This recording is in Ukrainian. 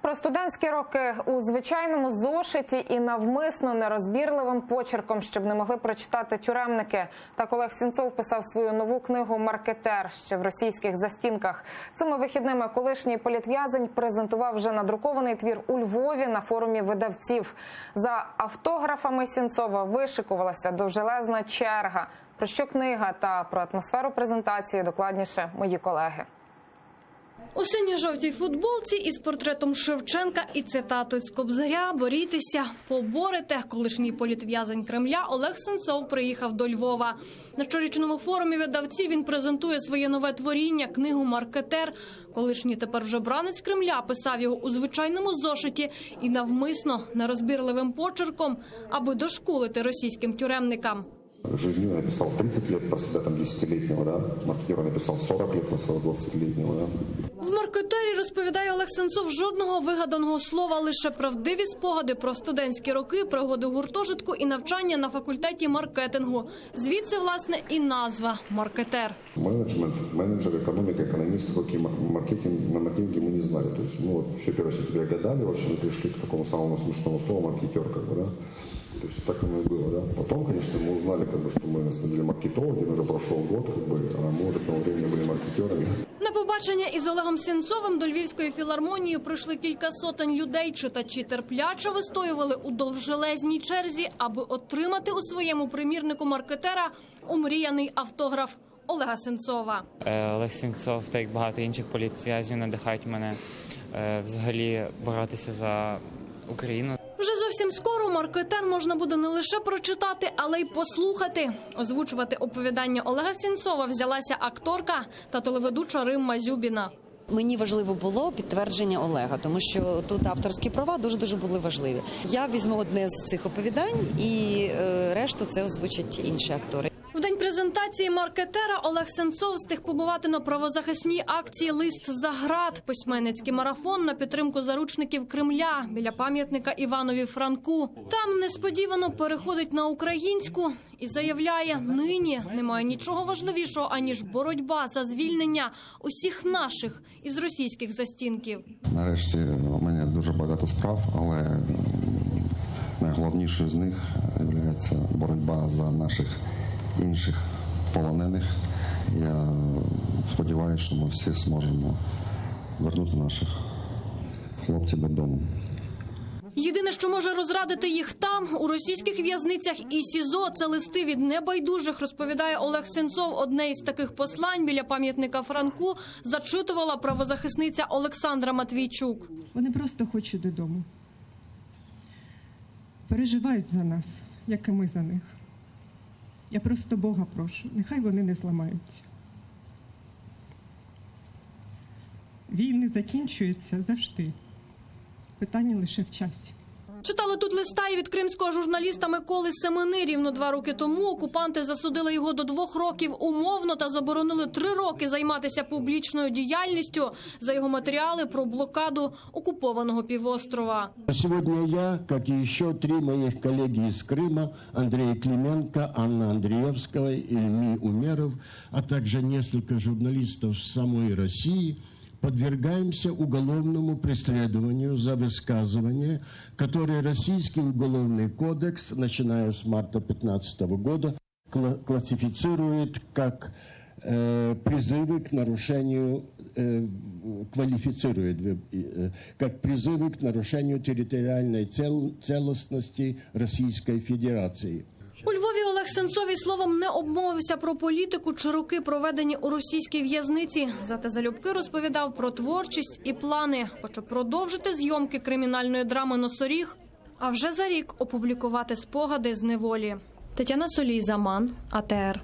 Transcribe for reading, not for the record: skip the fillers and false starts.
Про студентські роки у звичайному зошиті і навмисно нерозбірливим почерком, щоб не могли прочитати тюремники. Так Олег Сенцов писав свою нову книгу «Маркетер» ще в російських застінках. Цими вихідними колишній політв'язень презентував вже надрукований твір у Львові на форумі видавців. За автографами Сенцова вишикувалася довжелезна черга. Про що книга та про атмосферу презентації докладніше мої колеги. У синьо-жовтій футболці із портретом Шевченка і цитатою з Кобзаря «Борітеся, поборете». Колишній політв'язень Кремля Олег Сенцов приїхав до Львова. На щорічному форумі видавців він презентує своє нове творіння – книгу «Маркетер». Колишній тепер вже бранець Кремля писав його у звичайному зошиті і навмисно нерозбірливим почерком, аби дошкулити російським тюремникам. Жизнью написал 30 лет про себя, там 10-летнего, да? Маркетера написал 40 лет про своего 20-летнего, да? В «Маркетері», розповідає Олег Сенцов, жодного вигаданого слова, лише правдиві спогади про студентські роки, пригоди в гуртожитку і навчання на факультеті маркетингу. Звідси, власне, і назва «Маркетер». Менеджмент, менеджер, экономика, экономист, какие маркетинг, на маркетинге мы не знали. То есть, ну вот, все первое, что тебе гадали, вообще мы пришли к такому самому смешному слову «маркетер», как бы, да? То есть так оно и было, да. Потом, конечно, мы узнали, как бы, что мы на самом деле маркетологи, уже прошел год, как бы, а мы уже к тому времени были маркетерами. На побачення із Олегом Сенцовим до Львівської філармонії прийшли кілька сотень людей. Читачі терпляче вистоювали у довжелезній черзі, аби отримати у своєму примірнику «Маркетера» омріяний автограф Олега Сенцова. Олег Сенцов, так як багато інших політв'язнів, надихають мене взагалі боротися за Україну. Вже зовсім скоро «Маркетер» можна буде не лише прочитати, але й послухати. Озвучувати оповідання Олега Сенцова взялася акторка та телеведуча Римма Зюбіна. Мені важливо було підтвердження Олега, тому що тут авторські права дуже були важливі. Я візьму одне з цих оповідань і решту це озвучать інші актори. В день презентації «Маркетера» Олег Сенцов встиг побувати на правозахисній акції «Лист за ґрат» – письменницький марафон на підтримку заручників Кремля біля пам'ятника Іванові Франку. Там несподівано переходить на українську і заявляє, нині немає нічого важливішого, аніж боротьба за звільнення усіх наших із російських застінків. Нарешті у мене дуже багато справ, але найголовнішою з них є боротьба за наших інших полонених. Я сподіваюся, що ми всі зможемо повернути наших хлопців додому. Єдине, що може розрадити їх там, у російських в'язницях і СІЗО, це листи від небайдужих, розповідає Олег Сенцов. Одне із таких послань біля пам'ятника Франку зачитувала правозахисниця Олександра Матвійчук. Вони просто хочуть додому. Переживають за нас, як і ми за них. Я просто Бога прошу, нехай вони не зламаються. Війни закінчуються завжди. Питання лише в часі. Читали тут листа і від кримського журналіста Миколи Семени. Рівно 2 роки тому окупанти засудили його до 2 років умовно та заборонили 3 роки займатися публічною діяльністю за його матеріали про блокаду окупованого півострова. Сьогодні я, як і ще 3 моїх колеги з Криму, Андрій Клименко, Анна Андрієвська, Ільмі Умеров, а також кілька журналістів з самої Росії, подвергаемся уголовному преследованию за высказывания, которые Российский уголовный кодекс, начиная с марта 2015 года, классифицирует как призывы к нарушению, квалифицирует как призывы к нарушению территориальной целостности Российской Федерации. У Львові Олег Сенцов і словом не обмовився про політику чи роки, проведені у російській в'язниці. Зате залюбки розповідав про творчість і плани. Хоче продовжити зйомки кримінальної драми «Носоріг», а вже за рік опублікувати спогади з неволі. Тетяна Солій, Заман, АТР.